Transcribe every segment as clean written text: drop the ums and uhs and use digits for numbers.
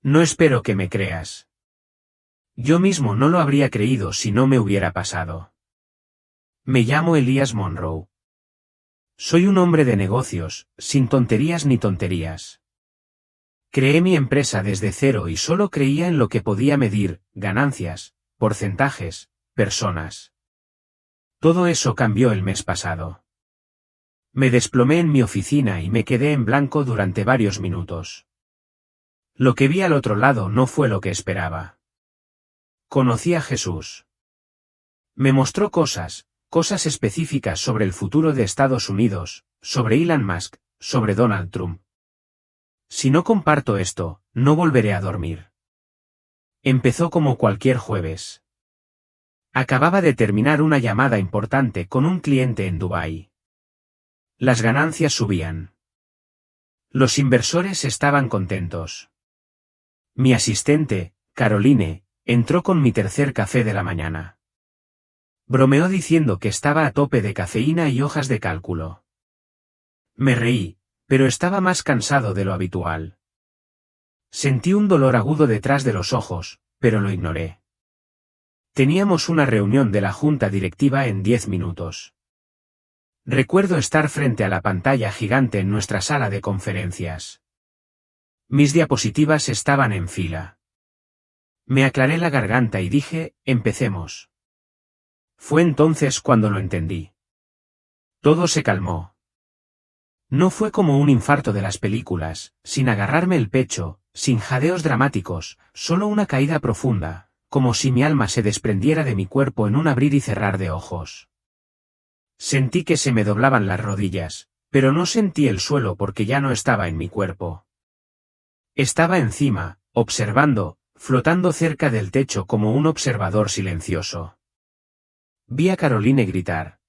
No espero que me creas. Yo mismo no lo habría creído si no me hubiera pasado. Me llamo Elías Monroe. Soy un hombre de negocios, sin tonterías ni tonterías. Creé mi empresa desde cero y solo creía en lo que podía medir, ganancias, porcentajes, personas. Todo eso cambió el mes pasado. Me desplomé en mi oficina y me quedé en blanco durante varios minutos. Lo que vi al otro lado no fue lo que esperaba. Conocí a Jesús. Me mostró cosas específicas sobre el futuro de Estados Unidos, sobre Elon Musk, sobre Donald Trump. Si no comparto esto, no volveré a dormir. Empezó como cualquier jueves. Acababa de terminar una llamada importante con un cliente en Dubái. Las ganancias subían. Los inversores estaban contentos. Mi asistente, Caroline, entró con mi tercer café de la mañana. Bromeó diciendo que estaba a tope de cafeína y hojas de cálculo. Me reí, pero estaba más cansado de lo habitual. Sentí un dolor agudo detrás de los ojos, pero lo ignoré. Teníamos una reunión de la junta directiva en 10 minutos. Recuerdo estar frente a la pantalla gigante en nuestra sala de conferencias. Mis diapositivas estaban en fila. Me aclaré la garganta y dije, empecemos. Fue entonces cuando lo entendí. Todo se calmó. No fue como un infarto de las películas, sin agarrarme el pecho, sin jadeos dramáticos, solo una caída profunda, como si mi alma se desprendiera de mi cuerpo en un abrir y cerrar de ojos. Sentí que se me doblaban las rodillas, pero no sentí el suelo porque ya no estaba en mi cuerpo. Estaba encima, observando, flotando cerca del techo como un observador silencioso. Vi a Caroline gritar.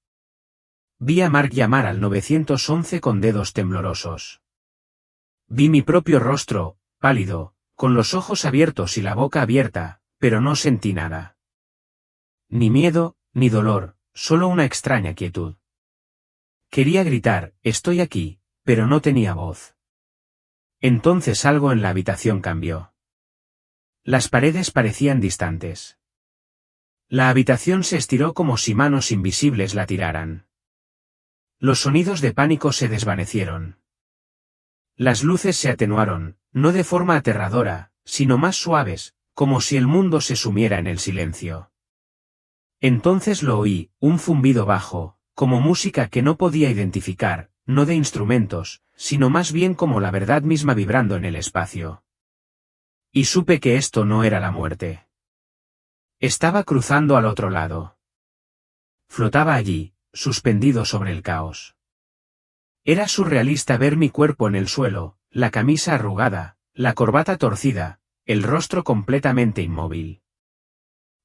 Vi a Mark llamar al 911 con dedos temblorosos. Vi mi propio rostro, pálido, con los ojos abiertos y la boca abierta, pero no sentí nada. Ni miedo, ni dolor, solo una extraña quietud. Quería gritar, estoy aquí, pero no tenía voz. Entonces algo en la habitación cambió. Las paredes parecían distantes. La habitación se estiró como si manos invisibles la tiraran. Los sonidos de pánico se desvanecieron. Las luces se atenuaron, no de forma aterradora, sino más suaves, como si el mundo se sumiera en el silencio. Entonces lo oí, un zumbido bajo, como música que no podía identificar, no de instrumentos, sino más bien como la verdad misma vibrando en el espacio. Y supe que esto no era la muerte. Estaba cruzando al otro lado. Flotaba allí, suspendido sobre el caos. Era surrealista ver mi cuerpo en el suelo, la camisa arrugada, la corbata torcida, el rostro completamente inmóvil.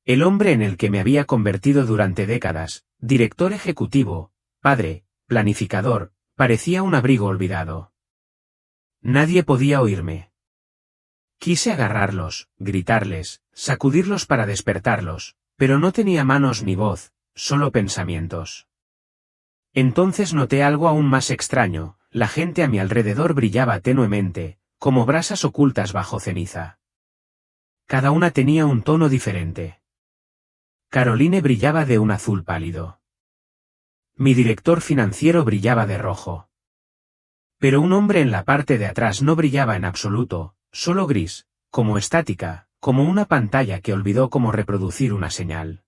El hombre en el que me había convertido durante décadas, director ejecutivo, padre, planificador, parecía un abrigo olvidado. Nadie podía oírme. Quise agarrarlos, gritarles, sacudirlos para despertarlos, pero no tenía manos ni voz, solo pensamientos. Entonces noté algo aún más extraño, la gente a mi alrededor brillaba tenuemente, como brasas ocultas bajo ceniza. Cada una tenía un tono diferente. Caroline brillaba de un azul pálido. Mi director financiero brillaba de rojo. Pero un hombre en la parte de atrás no brillaba en absoluto, solo gris, como estática, como una pantalla que olvidó cómo reproducir una señal.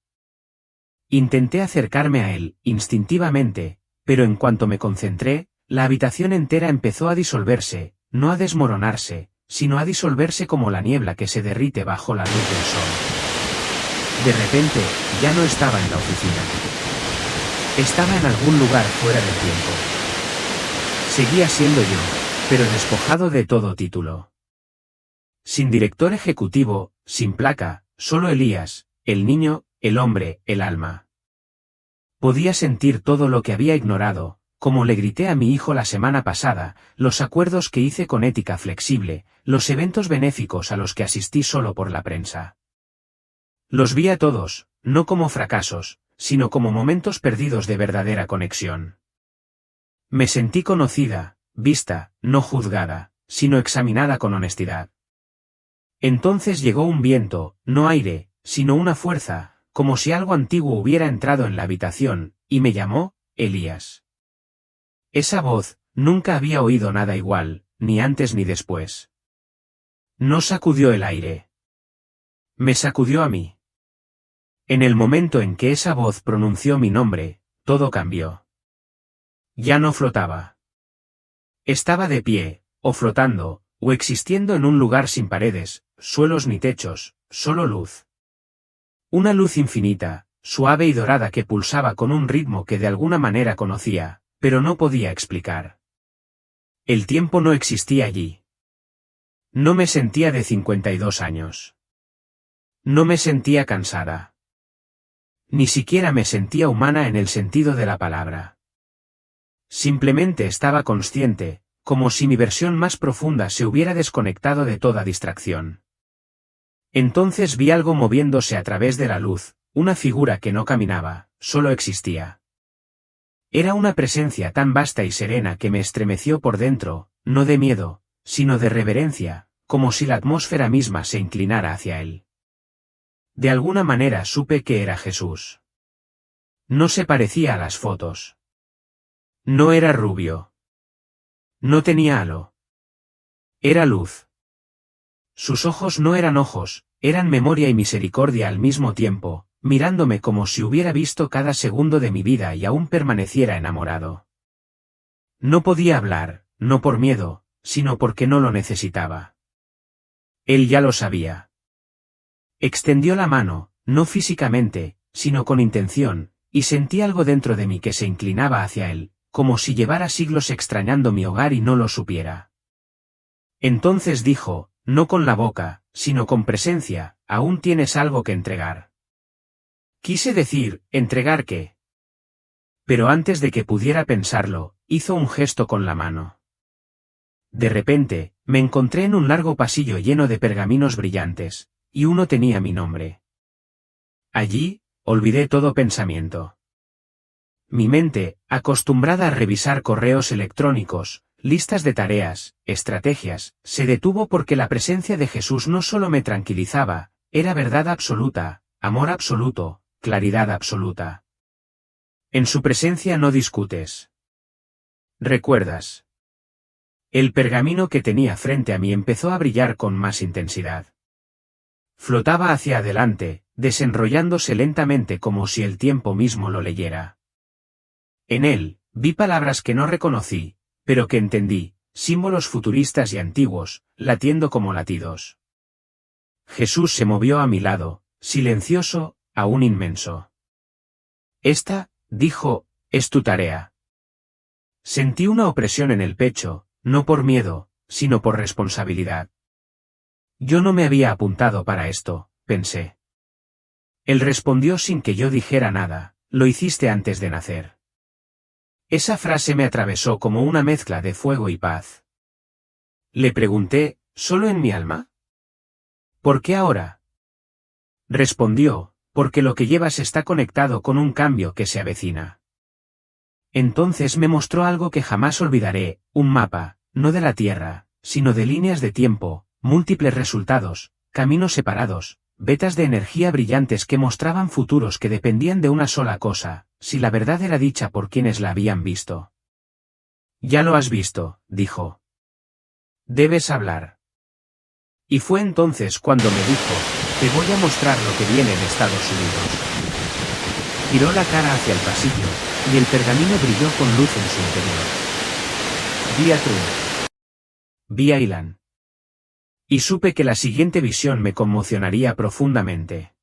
Intenté acercarme a él, instintivamente, pero en cuanto me concentré, la habitación entera empezó a disolverse, no a desmoronarse, sino a disolverse como la niebla que se derrite bajo la luz del sol. De repente, ya no estaba en la oficina. Estaba en algún lugar fuera del tiempo. Seguía siendo yo, pero despojado de todo título. Sin director ejecutivo, sin placa, solo Elías, el niño, el hombre, el alma. Podía sentir todo lo que había ignorado, como le grité a mi hijo la semana pasada, los acuerdos que hice con Ética Flexible, los eventos benéficos a los que asistí solo por la prensa. Los vi a todos, no como fracasos, sino como momentos perdidos de verdadera conexión. Me sentí conocida, vista, no juzgada, sino examinada con honestidad. Entonces llegó un viento, no aire, sino una fuerza, como si algo antiguo hubiera entrado en la habitación, y me llamó, Elías. Esa voz, nunca había oído nada igual, ni antes ni después. No sacudió el aire. Me sacudió a mí. En el momento en que esa voz pronunció mi nombre, todo cambió. Ya no flotaba. Estaba de pie, o flotando, o existiendo en un lugar sin paredes, suelos ni techos, solo luz. Una luz infinita, suave y dorada que pulsaba con un ritmo que de alguna manera conocía, pero no podía explicar. El tiempo no existía allí. No me sentía de 52 años. No me sentía cansada. Ni siquiera me sentía humana en el sentido de la palabra. Simplemente estaba consciente, como si mi versión más profunda se hubiera desconectado de toda distracción. Entonces vi algo moviéndose a través de la luz, una figura que no caminaba, solo existía. Era una presencia tan vasta y serena que me estremeció por dentro, no de miedo, sino de reverencia, como si la atmósfera misma se inclinara hacia él. De alguna manera supe que era Jesús. No se parecía a las fotos. No era rubio. No tenía halo. Era luz. Sus ojos no eran ojos, eran memoria y misericordia al mismo tiempo, mirándome como si hubiera visto cada segundo de mi vida y aún permaneciera enamorado. No podía hablar, no por miedo, sino porque no lo necesitaba. Él ya lo sabía. Extendió la mano, no físicamente, sino con intención, y sentí algo dentro de mí que se inclinaba hacia él, como si llevara siglos extrañando mi hogar y no lo supiera. Entonces dijo, no con la boca, sino con presencia, aún tienes algo que entregar. Quise decir, ¿entregar qué? Pero antes de que pudiera pensarlo, hizo un gesto con la mano. De repente, me encontré en un largo pasillo lleno de pergaminos brillantes, y uno tenía mi nombre. Allí, olvidé todo pensamiento. Mi mente, acostumbrada a revisar correos electrónicos, listas de tareas, estrategias, se detuvo porque la presencia de Jesús no solo me tranquilizaba, era verdad absoluta, amor absoluto, claridad absoluta. En su presencia no discutes. ¿Recuerdas? El pergamino que tenía frente a mí empezó a brillar con más intensidad. Flotaba hacia adelante, desenrollándose lentamente como si el tiempo mismo lo leyera. En él, vi palabras que no reconocí, pero que entendí, símbolos futuristas y antiguos, latiendo como latidos. Jesús se movió a mi lado, silencioso, aún inmenso. Esta, dijo, es tu tarea. Sentí una opresión en el pecho, no por miedo, sino por responsabilidad. Yo no me había apuntado para esto, pensé. Él respondió sin que yo dijera nada, lo hiciste antes de nacer. Esa frase me atravesó como una mezcla de fuego y paz. Le pregunté, ¿solo en mi alma? ¿Por qué ahora? Respondió, porque lo que llevas está conectado con un cambio que se avecina. Entonces me mostró algo que jamás olvidaré, un mapa, no de la Tierra, sino de líneas de tiempo, múltiples resultados, caminos separados, vetas de energía brillantes que mostraban futuros que dependían de una sola cosa, si la verdad era dicha por quienes la habían visto. Ya lo has visto, dijo. Debes hablar. Y fue entonces cuando me dijo, te voy a mostrar lo que viene en Estados Unidos. Giró la cara hacia el pasillo, y el pergamino brilló con luz en su interior. Vi a Trump. Vi a Ilan. Y supe que la siguiente visión me conmocionaría profundamente.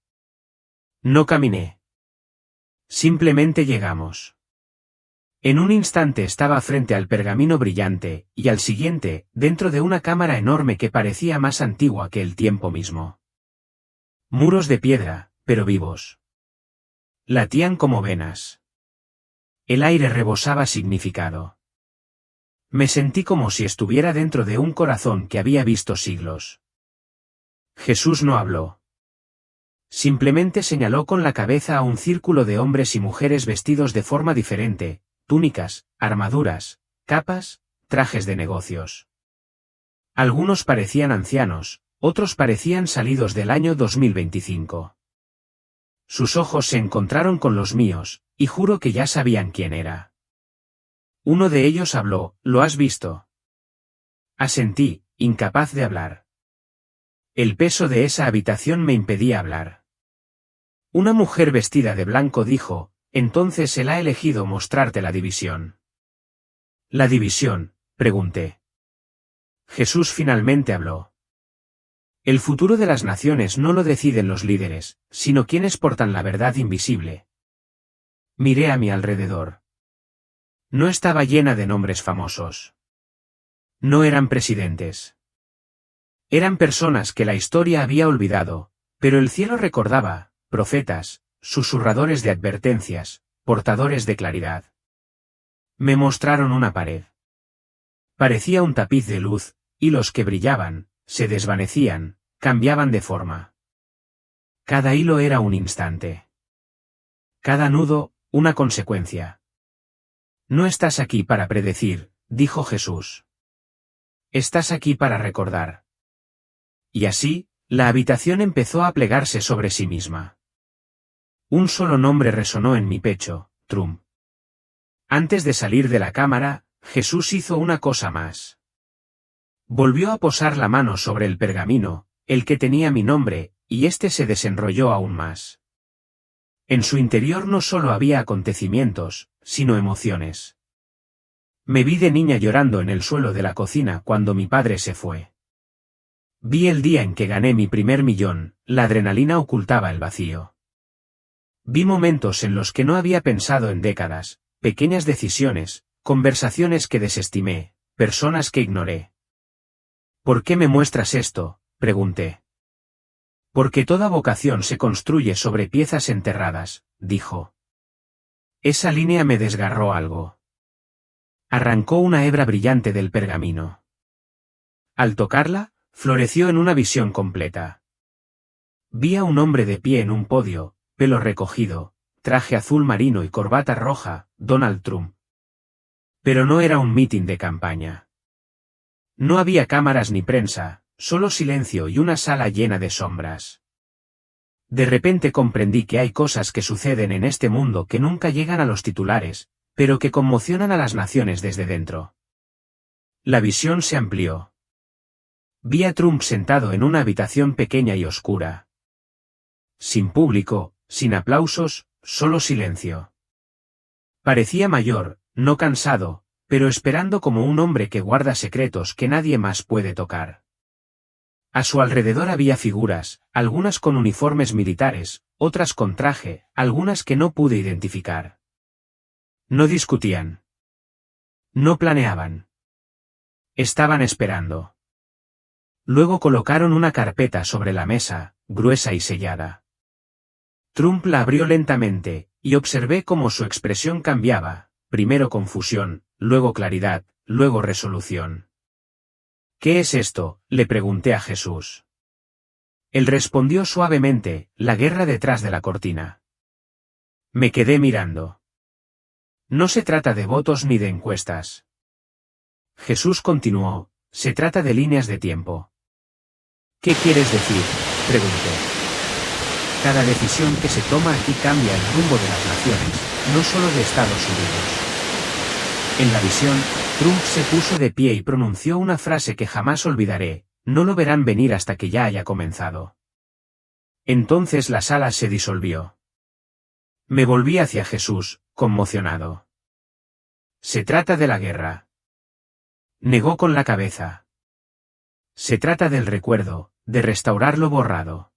No caminé. Simplemente llegamos. En un instante estaba frente al pergamino brillante, y al siguiente, dentro de una cámara enorme que parecía más antigua que el tiempo mismo. Muros de piedra, pero vivos. Latían como venas. El aire rebosaba significado. Me sentí como si estuviera dentro de un corazón que había visto siglos. Jesús no habló. Simplemente señaló con la cabeza a un círculo de hombres y mujeres vestidos de forma diferente, túnicas, armaduras, capas, trajes de negocios. Algunos parecían ancianos, otros parecían salidos del año 2025. Sus ojos se encontraron con los míos, y juro que ya sabían quién era. Uno de ellos habló, ¿lo has visto? Asentí, incapaz de hablar. El peso de esa habitación me impedía hablar. Una mujer vestida de blanco dijo, entonces él ha elegido mostrarte la división. ¿La división? Pregunté. Jesús finalmente habló. El futuro de las naciones no lo deciden los líderes, sino quienes portan la verdad invisible. Miré a mi alrededor. No estaba llena de nombres famosos. No eran presidentes. Eran personas que la historia había olvidado, pero el cielo recordaba, profetas, susurradores de advertencias, portadores de claridad. Me mostraron una pared. Parecía un tapiz de luz, hilos que brillaban, se desvanecían, cambiaban de forma. Cada hilo era un instante. Cada nudo, una consecuencia. No estás aquí para predecir, dijo Jesús. Estás aquí para recordar. Y así, la habitación empezó a plegarse sobre sí misma. Un solo nombre resonó en mi pecho, Trump. Antes de salir de la cámara, Jesús hizo una cosa más. Volvió a posar la mano sobre el pergamino, el que tenía mi nombre, y éste se desenrolló aún más. En su interior no solo había acontecimientos, sino emociones. Me vi de niña llorando en el suelo de la cocina cuando mi padre se fue. Vi el día en que gané mi primer millón, la adrenalina ocultaba el vacío. Vi momentos en los que no había pensado en décadas, pequeñas decisiones, conversaciones que desestimé, personas que ignoré. ¿Por qué me muestras esto?, pregunté. Porque toda vocación se construye sobre piezas enterradas, dijo. Esa línea me desgarró algo. Arrancó una hebra brillante del pergamino. Al tocarla, floreció en una visión completa. Vi a un hombre de pie en un podio, pelo recogido, traje azul marino y corbata roja, Donald Trump. Pero no era un mitin de campaña. No había cámaras ni prensa, solo silencio y una sala llena de sombras. De repente comprendí que hay cosas que suceden en este mundo que nunca llegan a los titulares, pero que conmocionan a las naciones desde dentro. La visión se amplió. Vi a Trump sentado en una habitación pequeña y oscura. Sin público, sin aplausos, solo silencio. Parecía mayor, no cansado, pero esperando como un hombre que guarda secretos que nadie más puede tocar. A su alrededor había figuras, algunas con uniformes militares, otras con traje, algunas que no pude identificar. No discutían. No planeaban. Estaban esperando. Luego colocaron una carpeta sobre la mesa, gruesa y sellada. Trump la abrió lentamente, y observé cómo su expresión cambiaba, primero confusión, luego claridad, luego resolución. ¿Qué es esto?, le pregunté a Jesús. Él respondió suavemente, la guerra detrás de la cortina. Me quedé mirando. No se trata de votos ni de encuestas. Jesús continuó, se trata de líneas de tiempo. ¿Qué quieres decir?, pregunté. Cada decisión que se toma aquí cambia el rumbo de las naciones, no solo de Estados Unidos. En la visión, Trump se puso de pie y pronunció una frase que jamás olvidaré, no lo verán venir hasta que ya haya comenzado. Entonces la sala se disolvió. Me volví hacia Jesús, conmocionado. Se trata de la guerra. Negó con la cabeza. Se trata del recuerdo, de restaurar lo borrado.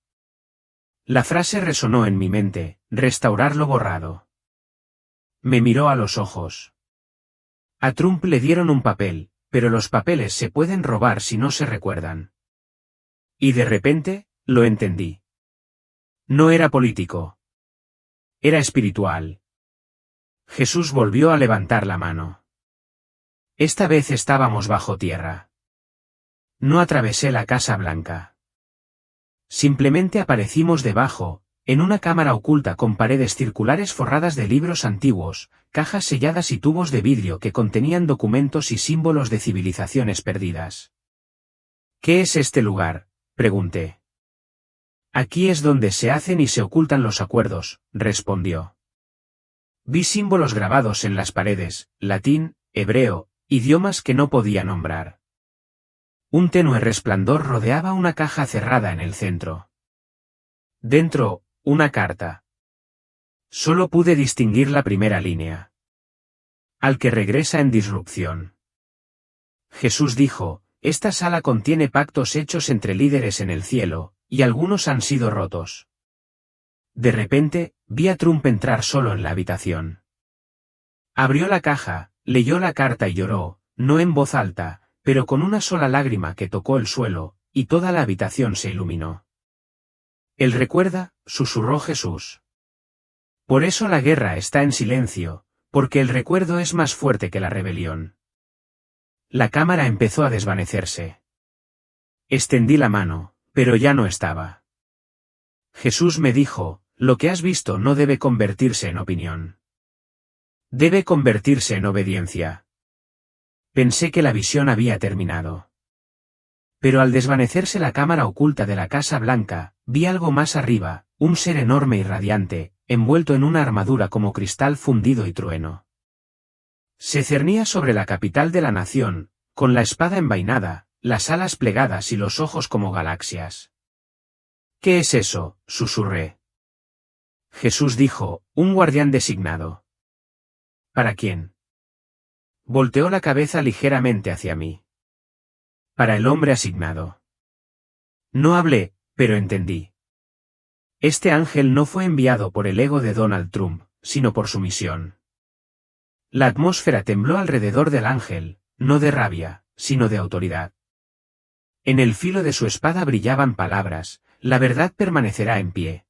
La frase resonó en mi mente, restaurar lo borrado. Me miró a los ojos. A Trump le dieron un papel, pero los papeles se pueden robar si no se recuerdan. Y de repente, lo entendí. No era político. Era espiritual. Jesús volvió a levantar la mano. Esta vez estábamos bajo tierra. No atravesé la Casa Blanca. Simplemente aparecimos debajo, en una cámara oculta con paredes circulares forradas de libros antiguos, cajas selladas y tubos de vidrio que contenían documentos y símbolos de civilizaciones perdidas. ¿Qué es este lugar?, pregunté. Aquí es donde se hacen y se ocultan los acuerdos, respondió. Vi símbolos grabados en las paredes, latín, hebreo, idiomas que no podía nombrar. Un tenue resplandor rodeaba una caja cerrada en el centro. Dentro, una carta. Solo pude distinguir la primera línea. Al que regresa en disrupción. Jesús dijo, esta sala contiene pactos hechos entre líderes en el cielo, y algunos han sido rotos. De repente, vi a Trump entrar solo en la habitación. Abrió la caja, leyó la carta y lloró, no en voz alta, pero con una sola lágrima que tocó el suelo, y toda la habitación se iluminó. Él recuerda, susurró Jesús. Por eso la guerra está en silencio, porque el recuerdo es más fuerte que la rebelión. La cámara empezó a desvanecerse. Extendí la mano, pero ya no estaba. Jesús me dijo, lo que has visto no debe convertirse en opinión. Debe convertirse en obediencia. Pensé que la visión había terminado. Pero al desvanecerse la cámara oculta de la Casa Blanca, vi algo más arriba, un ser enorme y radiante, envuelto en una armadura como cristal fundido y trueno. Se cernía sobre la capital de la nación, con la espada envainada, las alas plegadas y los ojos como galaxias. ¿Qué es eso?, susurré. Jesús dijo, un guardián designado. ¿Para quién? Volteó la cabeza ligeramente hacia mí. Para el hombre asignado. No hablé, pero entendí. Este ángel no fue enviado por el ego de Donald Trump, sino por su misión. La atmósfera tembló alrededor del ángel, no de rabia, sino de autoridad. En el filo de su espada brillaban palabras, la verdad permanecerá en pie.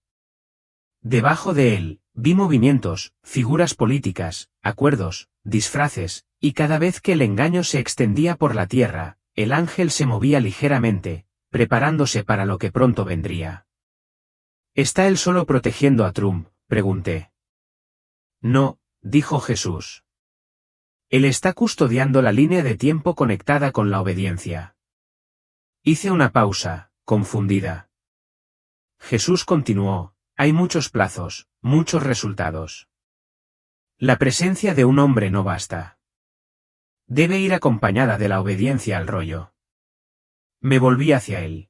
Debajo de él, vi movimientos, figuras políticas, acuerdos, disfraces, y cada vez que el engaño se extendía por la tierra, el ángel se movía ligeramente, preparándose para lo que pronto vendría. ¿Está él solo protegiendo a Trump?, pregunté. No, dijo Jesús. Él está custodiando la línea de tiempo conectada con la obediencia. Hice una pausa, confundida. Jesús continuó, hay muchos plazos, muchos resultados. La presencia de un hombre no basta. Debe ir acompañada de la obediencia al rollo. Me volví hacia él.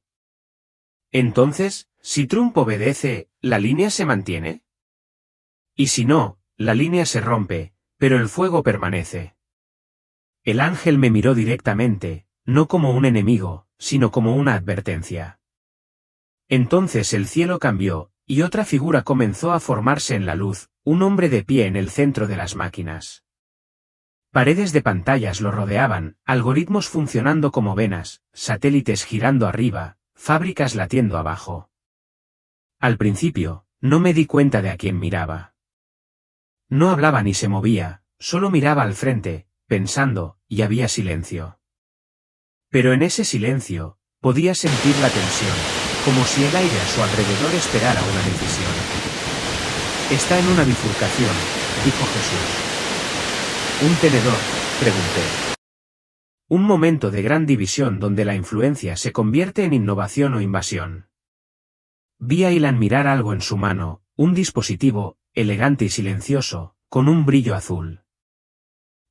Entonces, si Trump obedece, ¿la línea se mantiene? Y si no, la línea se rompe, pero el fuego permanece. El ángel me miró directamente, no como un enemigo, sino como una advertencia. Entonces el cielo cambió, y otra figura comenzó a formarse en la luz, un hombre de pie en el centro de las máquinas. Paredes de pantallas lo rodeaban, algoritmos funcionando como venas, satélites girando arriba, fábricas latiendo abajo. Al principio, no me di cuenta de a quién miraba. No hablaba ni se movía, solo miraba al frente, pensando, y había silencio. Pero en ese silencio, podía sentir la tensión, como si el aire a su alrededor esperara una decisión. Está en una bifurcación, dijo Jesús. ¿Un tenedor?, pregunté. Un momento de gran división donde la influencia se convierte en innovación o invasión. Vi a Ilan mirar algo en su mano, un dispositivo, elegante y silencioso, con un brillo azul.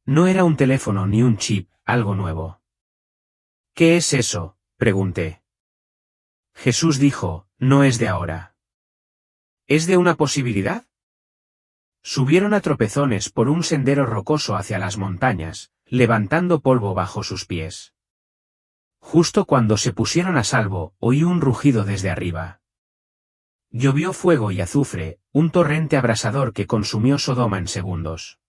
No era un teléfono ni un chip, algo nuevo. ¿Qué es eso?, pregunté. Jesús dijo, no es de ahora. ¿Es de una posibilidad? Subieron a tropezones por un sendero rocoso hacia las montañas, levantando polvo bajo sus pies. Justo cuando se pusieron a salvo, oí un rugido desde arriba. Llovió fuego y azufre, un torrente abrasador que consumió Sodoma en segundos.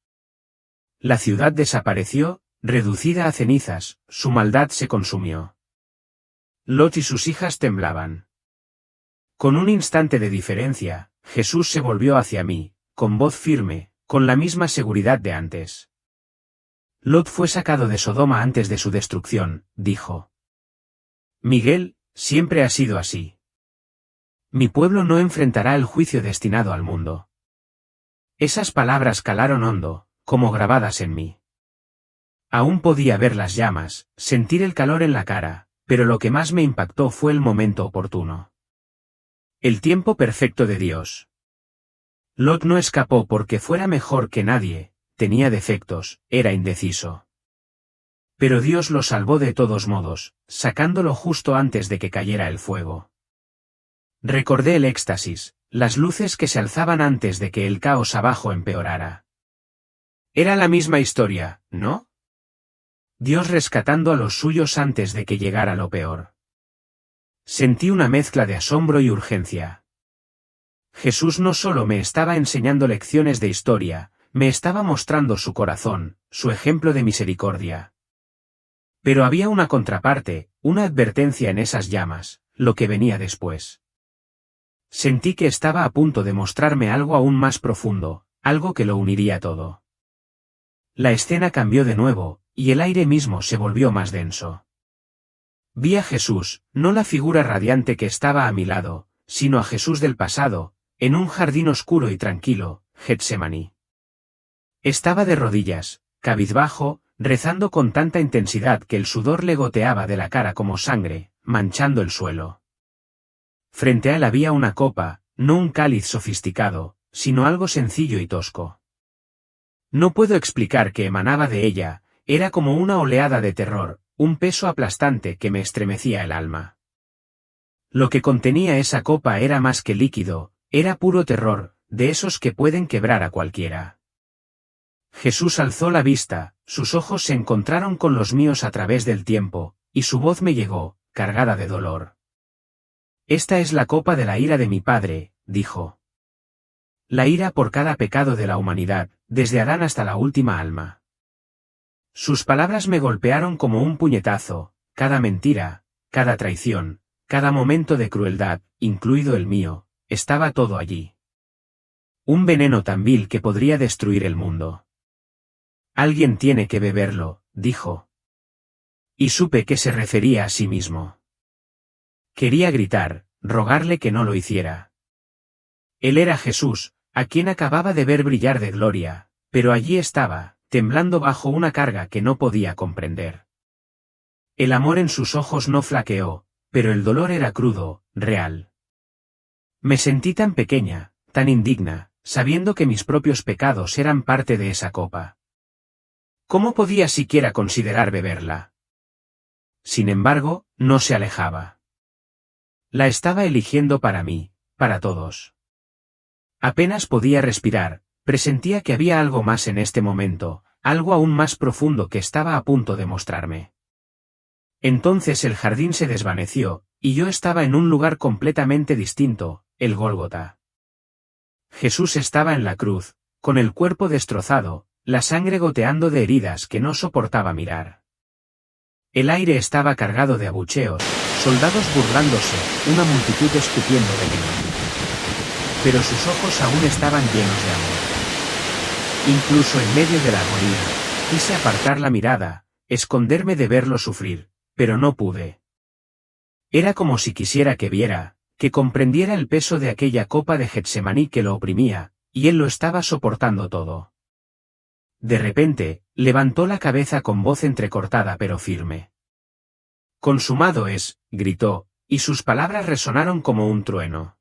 La ciudad desapareció, reducida a cenizas, su maldad se consumió. Lot y sus hijas temblaban. Con un instante de diferencia, Jesús se volvió hacia mí, con voz firme, con la misma seguridad de antes. Lot fue sacado de Sodoma antes de su destrucción, dijo. Miguel, siempre ha sido así. Mi pueblo no enfrentará el juicio destinado al mundo. Esas palabras calaron hondo, como grabadas en mí. Aún podía ver las llamas, sentir el calor en la cara, pero lo que más me impactó fue el momento oportuno. El tiempo perfecto de Dios. Lot no escapó porque fuera mejor que nadie, tenía defectos, era indeciso. Pero Dios lo salvó de todos modos, sacándolo justo antes de que cayera el fuego. Recordé el éxtasis, las luces que se alzaban antes de que el caos abajo empeorara. Era la misma historia, ¿no? Dios rescatando a los suyos antes de que llegara lo peor. Sentí una mezcla de asombro y urgencia. Jesús no solo me estaba enseñando lecciones de historia, me estaba mostrando su corazón, su ejemplo de misericordia. Pero había una contraparte, una advertencia en esas llamas, lo que venía después. Sentí que estaba a punto de mostrarme algo aún más profundo, algo que lo uniría todo. La escena cambió de nuevo, y el aire mismo se volvió más denso. Vi a Jesús, no la figura radiante que estaba a mi lado, sino a Jesús del pasado, en un jardín oscuro y tranquilo, Getsemaní. Estaba de rodillas, cabizbajo, rezando con tanta intensidad que el sudor le goteaba de la cara como sangre, manchando el suelo. Frente a él había una copa, no un cáliz sofisticado, sino algo sencillo y tosco. No puedo explicar qué emanaba de ella, era como una oleada de terror, un peso aplastante que me estremecía el alma. Lo que contenía esa copa era más que líquido, era puro terror, de esos que pueden quebrar a cualquiera. Jesús alzó la vista, sus ojos se encontraron con los míos a través del tiempo, y su voz me llegó, cargada de dolor. Esta es la copa de la ira de mi Padre, dijo. La ira por cada pecado de la humanidad, desde Adán hasta la última alma. Sus palabras me golpearon como un puñetazo, cada mentira, cada traición, cada momento de crueldad, incluido el mío, estaba todo allí. Un veneno tan vil que podría destruir el mundo. Alguien tiene que beberlo, dijo. Y supe que se refería a sí mismo. Quería gritar, rogarle que no lo hiciera. Él era Jesús, a quien acababa de ver brillar de gloria, pero allí estaba, temblando bajo una carga que no podía comprender. El amor en sus ojos no flaqueó, pero el dolor era crudo, real. Me sentí tan pequeña, tan indigna, sabiendo que mis propios pecados eran parte de esa copa. ¿Cómo podía siquiera considerar beberla? Sin embargo, no se alejaba. La estaba eligiendo para mí, para todos. Apenas podía respirar, presentía que había algo más en este momento, algo aún más profundo que estaba a punto de mostrarme. Entonces el jardín se desvaneció, y yo estaba en un lugar completamente distinto, el Gólgota. Jesús estaba en la cruz, con el cuerpo destrozado, la sangre goteando de heridas que no soportaba mirar. El aire estaba cargado de abucheos, soldados burlándose, una multitud escupiendo veneno. Pero sus ojos aún estaban llenos de amor. Incluso en medio de la agonía, quise apartar la mirada, esconderme de verlo sufrir, pero no pude. Era como si quisiera que viera, que comprendiera el peso de aquella copa de Getsemaní que lo oprimía, y él lo estaba soportando todo. De repente, levantó la cabeza con voz entrecortada pero firme. «Consumado es», gritó, y sus palabras resonaron como un trueno.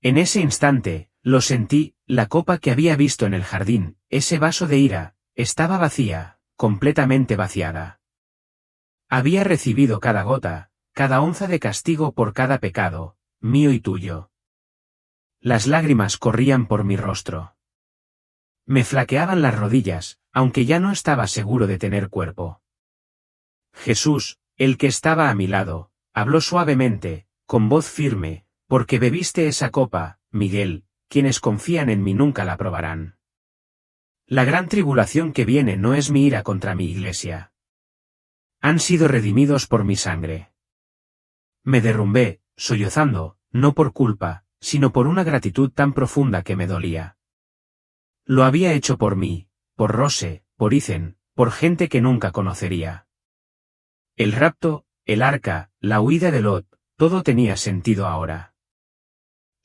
En ese instante, lo sentí, la copa que había visto en el jardín, ese vaso de ira, estaba vacía, completamente vaciada. Había recibido cada gota, cada onza de castigo por cada pecado, mío y tuyo. Las lágrimas corrían por mi rostro. Me flaqueaban las rodillas, aunque ya no estaba seguro de tener cuerpo. Jesús, el que estaba a mi lado, habló suavemente, con voz firme, porque bebiste esa copa, Miguel, quienes confían en mí nunca la probarán. La gran tribulación que viene no es mi ira contra mi iglesia. Han sido redimidos por mi sangre. Me derrumbé, sollozando, no por culpa, sino por una gratitud tan profunda que me dolía. Lo había hecho por mí, por Rose, por Ethan, por gente que nunca conocería. El rapto, el arca, la huida de Lot, todo tenía sentido ahora.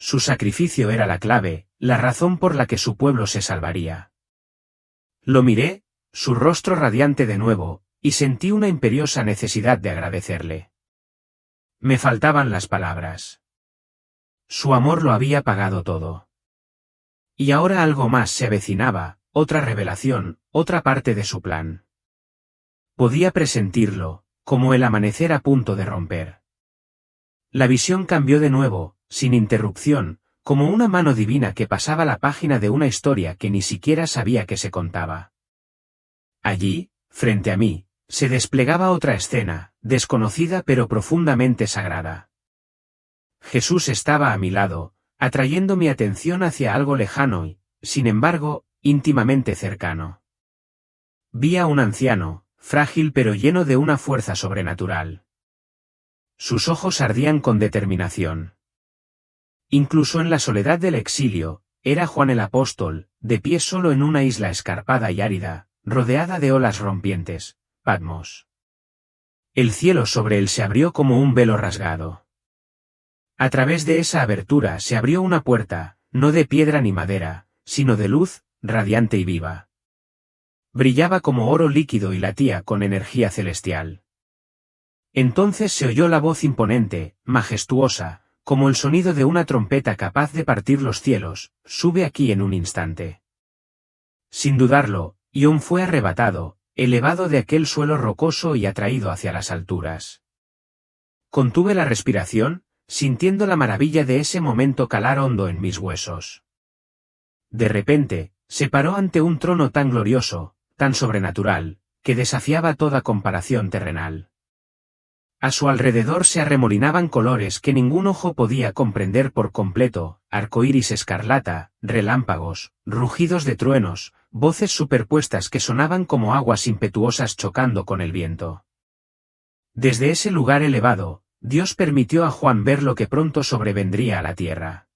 Su sacrificio era la clave, la razón por la que su pueblo se salvaría. Lo miré, su rostro radiante de nuevo, y sentí una imperiosa necesidad de agradecerle. Me faltaban las palabras. Su amor lo había pagado todo. Y ahora algo más se avecinaba, otra revelación, otra parte de su plan. Podía presentirlo, como el amanecer a punto de romper. La visión cambió de nuevo, sin interrupción, como una mano divina que pasaba la página de una historia que ni siquiera sabía que se contaba. Allí, frente a mí, se desplegaba otra escena, desconocida pero profundamente sagrada. Jesús estaba a mi lado, atrayendo mi atención hacia algo lejano y, sin embargo, íntimamente cercano. Vi a un anciano, frágil pero lleno de una fuerza sobrenatural. Sus ojos ardían con determinación. Incluso en la soledad del exilio, era Juan el apóstol, de pie solo en una isla escarpada y árida, rodeada de olas rompientes, Patmos. El cielo sobre él se abrió como un velo rasgado. A través de esa abertura se abrió una puerta, no de piedra ni madera, sino de luz, radiante y viva. Brillaba como oro líquido y latía con energía celestial. Entonces se oyó la voz imponente, majestuosa, como el sonido de una trompeta capaz de partir los cielos: sube aquí en un instante. Sin dudarlo, Ión fue arrebatado, elevado de aquel suelo rocoso y atraído hacia las alturas. Contuve la respiración, sintiendo la maravilla de ese momento calar hondo en mis huesos. De repente, se paró ante un trono tan glorioso, tan sobrenatural, que desafiaba toda comparación terrenal. A su alrededor se arremolinaban colores que ningún ojo podía comprender por completo: arcoíris escarlata, relámpagos, rugidos de truenos, voces superpuestas que sonaban como aguas impetuosas chocando con el viento. Desde ese lugar elevado, Dios permitió a Juan ver lo que pronto sobrevendría a la tierra.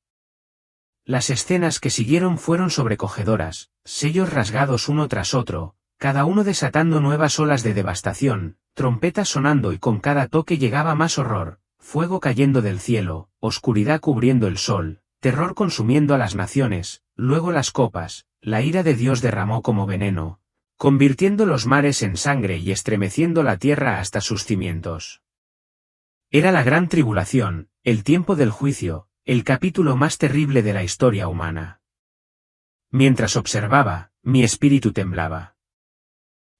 Las escenas que siguieron fueron sobrecogedoras: sellos rasgados uno tras otro, cada uno desatando nuevas olas de devastación, trompetas sonando y con cada toque llegaba más horror, fuego cayendo del cielo, oscuridad cubriendo el sol, terror consumiendo a las naciones, luego las copas, la ira de Dios derramó como veneno, convirtiendo los mares en sangre y estremeciendo la tierra hasta sus cimientos. Era la gran tribulación, el tiempo del juicio, el capítulo más terrible de la historia humana. Mientras observaba, mi espíritu temblaba.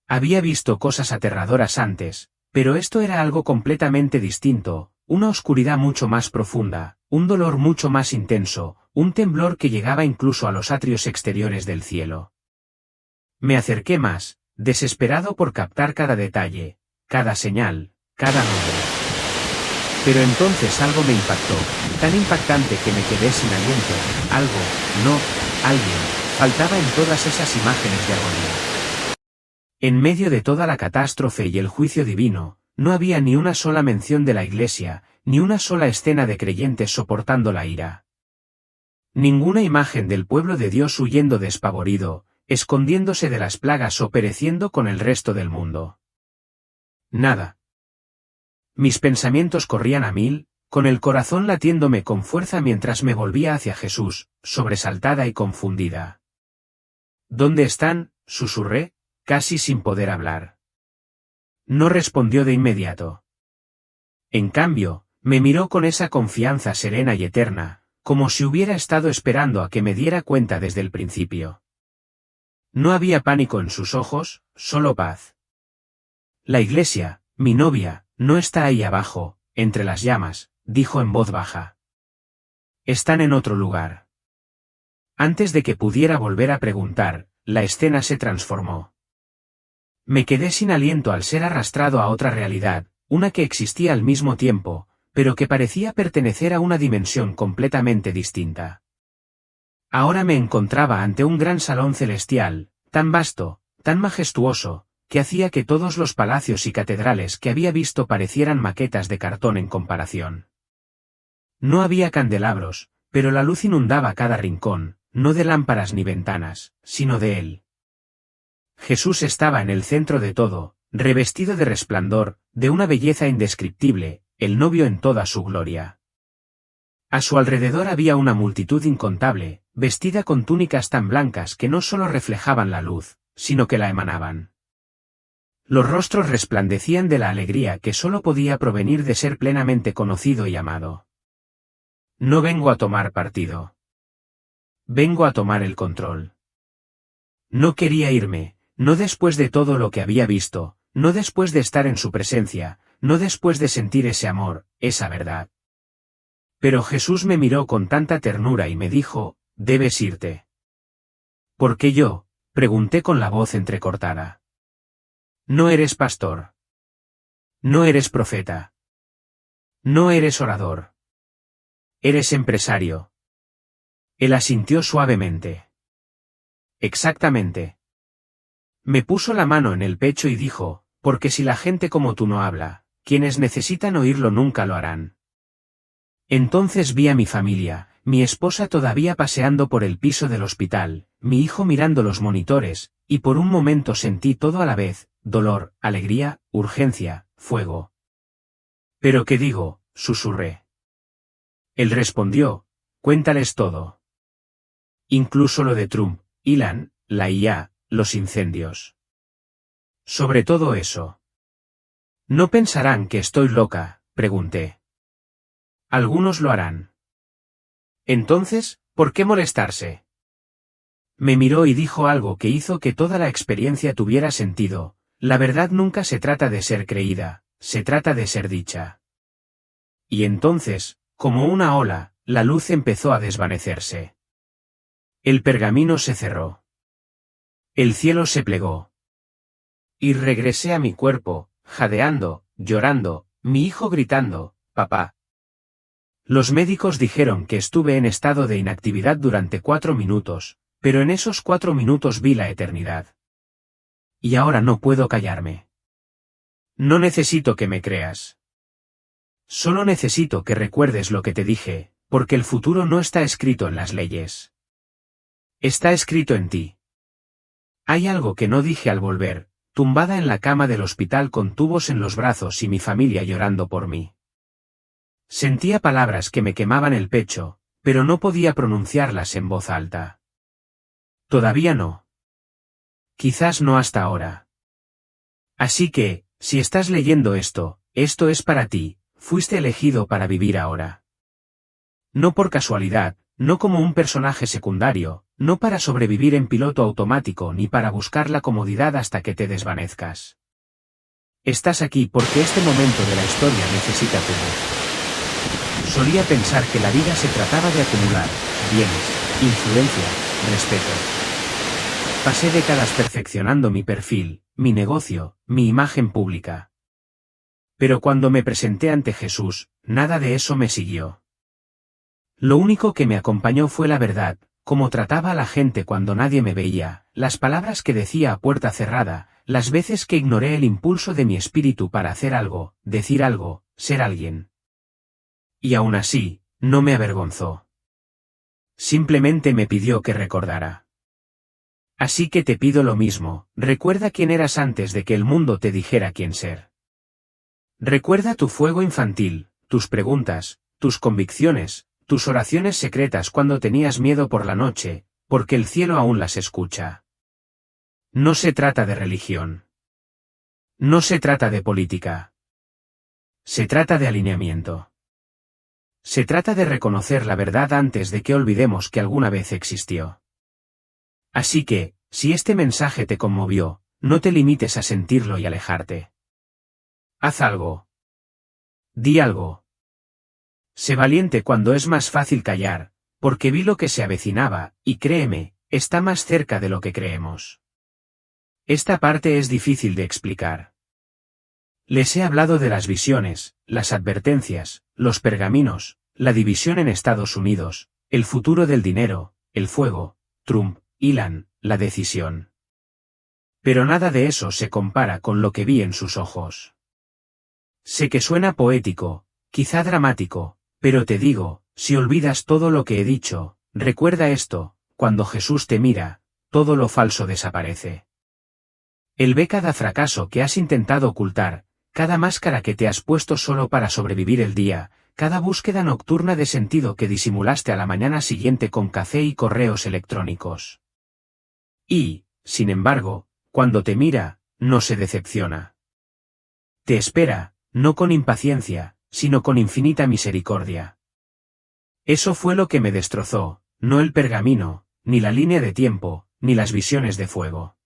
Había visto cosas aterradoras antes, pero esto era algo completamente distinto: una oscuridad mucho más profunda, un dolor mucho más intenso, un temblor que llegaba incluso a los atrios exteriores del cielo. Me acerqué más, desesperado por captar cada detalle, cada señal, cada nombre. Pero entonces algo me impactó, tan impactante que me quedé sin aliento: algo, no, alguien, faltaba en todas esas imágenes de agonía. En medio de toda la catástrofe y el juicio divino, no había ni una sola mención de la Iglesia, ni una sola escena de creyentes soportando la ira. Ninguna imagen del pueblo de Dios huyendo despavorido, escondiéndose de las plagas o pereciendo con el resto del mundo. Nada. Mis pensamientos corrían a mil, con el corazón latiéndome con fuerza mientras me volvía hacia Jesús, sobresaltada y confundida. ¿Dónde están?, susurré, casi sin poder hablar. No respondió de inmediato. En cambio, me miró con esa confianza serena y eterna, como si hubiera estado esperando a que me diera cuenta desde el principio. No había pánico en sus ojos, solo paz. La Iglesia, mi novia, no está ahí abajo, entre las llamas, dijo en voz baja. Están en otro lugar. Antes de que pudiera volver a preguntar, la escena se transformó. Me quedé sin aliento al ser arrastrado a otra realidad, una que existía al mismo tiempo, pero que parecía pertenecer a una dimensión completamente distinta. Ahora me encontraba ante un gran salón celestial, tan vasto, tan majestuoso, que hacía que todos los palacios y catedrales que había visto parecieran maquetas de cartón en comparación. No había candelabros, pero la luz inundaba cada rincón, no de lámparas ni ventanas, sino de él. Jesús estaba en el centro de todo, revestido de resplandor, de una belleza indescriptible, el novio en toda su gloria. A su alrededor había una multitud incontable, vestida con túnicas tan blancas que no solo reflejaban la luz, sino que la emanaban. Los rostros resplandecían de la alegría que solo podía provenir de ser plenamente conocido y amado. No vengo a tomar partido. Vengo a tomar el control. No quería irme, no después de todo lo que había visto, no después de estar en su presencia, no después de sentir ese amor, esa verdad. Pero Jesús me miró con tanta ternura y me dijo, debes irte. ¿Por qué yo? Pregunté con la voz entrecortada. No eres pastor. No eres profeta. No eres orador. Eres empresario. Él asintió suavemente. Exactamente. Me puso la mano en el pecho y dijo, porque si la gente como tú no habla, quienes necesitan oírlo nunca lo harán. Entonces vi a mi familia, mi esposa todavía paseando por el piso del hospital, mi hijo mirando los monitores, y por un momento sentí todo a la vez, dolor, alegría, urgencia, fuego. ¿Pero qué digo?, susurré. Él respondió, cuéntales todo. Incluso lo de Trump, Elon, la IA, los incendios. Sobre todo eso. ¿No pensarán que estoy loca?, pregunté. Algunos lo harán. Entonces, ¿por qué molestarse? Me miró y dijo algo que hizo que toda la experiencia tuviera sentido. La verdad nunca se trata de ser creída, se trata de ser dicha. Y entonces, como una ola, la luz empezó a desvanecerse. El pergamino se cerró. El cielo se plegó. Y regresé a mi cuerpo, jadeando, llorando, mi hijo gritando, papá. Los médicos dijeron que estuve en estado de inactividad durante 4 minutos, pero en esos 4 minutos vi la eternidad. Y ahora no puedo callarme. No necesito que me creas. Solo necesito que recuerdes lo que te dije, porque el futuro no está escrito en las leyes. Está escrito en ti. Hay algo que no dije al volver, tumbada en la cama del hospital con tubos en los brazos y mi familia llorando por mí. Sentía palabras que me quemaban el pecho, pero no podía pronunciarlas en voz alta. Todavía no. Quizás no hasta ahora. Así que, si estás leyendo esto es para ti, fuiste elegido para vivir ahora. No por casualidad, no como un personaje secundario, no para sobrevivir en piloto automático ni para buscar la comodidad hasta que te desvanezcas. Estás aquí porque este momento de la historia necesita tu voz. Solía pensar que la vida se trataba de acumular bienes, influencia, respeto. Pasé décadas perfeccionando mi perfil, mi negocio, mi imagen pública. Pero cuando me presenté ante Jesús, nada de eso me siguió. Lo único que me acompañó fue la verdad, cómo trataba a la gente cuando nadie me veía, las palabras que decía a puerta cerrada, las veces que ignoré el impulso de mi espíritu para hacer algo, decir algo, ser alguien. Y aún así, no me avergonzó. Simplemente me pidió que recordara. Así que te pido lo mismo, recuerda quién eras antes de que el mundo te dijera quién ser. Recuerda tu fuego infantil, tus preguntas, tus convicciones, tus oraciones secretas cuando tenías miedo por la noche, porque el cielo aún las escucha. No se trata de religión. No se trata de política. Se trata de alineamiento. Se trata de reconocer la verdad antes de que olvidemos que alguna vez existió. Así que, si este mensaje te conmovió, no te limites a sentirlo y alejarte. Haz algo. Di algo. Sé valiente cuando es más fácil callar, porque vi lo que se avecinaba, y créeme, está más cerca de lo que creemos. Esta parte es difícil de explicar. Les he hablado de las visiones, las advertencias, los pergaminos, la división en Estados Unidos, el futuro del dinero, el fuego, Trump, Elon, la decisión. Pero nada de eso se compara con lo que vi en sus ojos. Sé que suena poético, quizá dramático, pero te digo, si olvidas todo lo que he dicho, recuerda esto, cuando Jesús te mira, todo lo falso desaparece. Él ve cada fracaso que has intentado ocultar, cada máscara que te has puesto solo para sobrevivir el día, cada búsqueda nocturna de sentido que disimulaste a la mañana siguiente con café y correos electrónicos. Y, sin embargo, cuando te mira, no se decepciona. Te espera, no con impaciencia, sino con infinita misericordia. Eso fue lo que me destrozó, no el pergamino, ni la línea de tiempo, ni las visiones de fuego.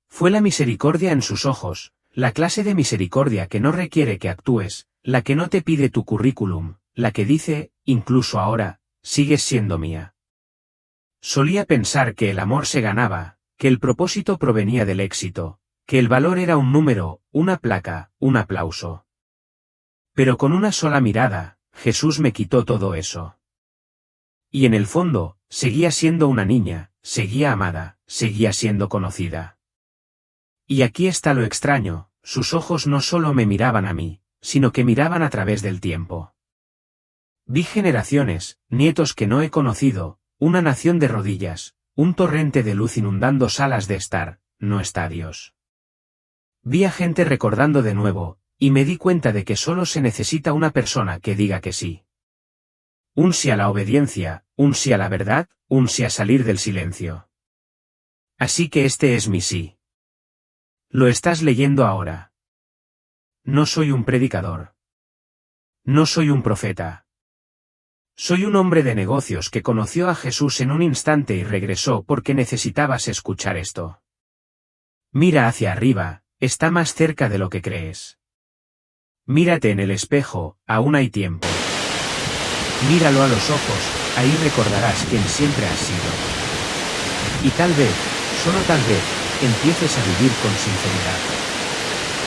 Fue la misericordia en sus ojos, la clase de misericordia que no requiere que actúes, la que no te pide tu currículum, la que dice, incluso ahora, sigues siendo mía. Solía pensar que el amor se ganaba, que el propósito provenía del éxito, que el valor era un número, una placa, un aplauso. Pero con una sola mirada, Jesús me quitó todo eso. Y en el fondo, seguía siendo una niña, seguía amada, seguía siendo conocida. Y aquí está lo extraño, sus ojos no solo me miraban a mí, sino que miraban a través del tiempo. Vi generaciones, nietos que no he conocido, una nación de rodillas, un torrente de luz inundando salas de estar, no estadios. Vi a gente recordando de nuevo, y me di cuenta de que solo se necesita una persona que diga que sí. Un sí a la obediencia, un sí a la verdad, un sí a salir del silencio. Así que este es mi sí. Lo estás leyendo ahora. No soy un predicador. No soy un profeta. Soy un hombre de negocios que conoció a Jesús en un instante y regresó porque necesitabas escuchar esto. Mira hacia arriba, está más cerca de lo que crees. Mírate en el espejo, aún hay tiempo. Míralo a los ojos, ahí recordarás quién siempre has sido. Y tal vez, solo tal vez, empieces a vivir con sinceridad.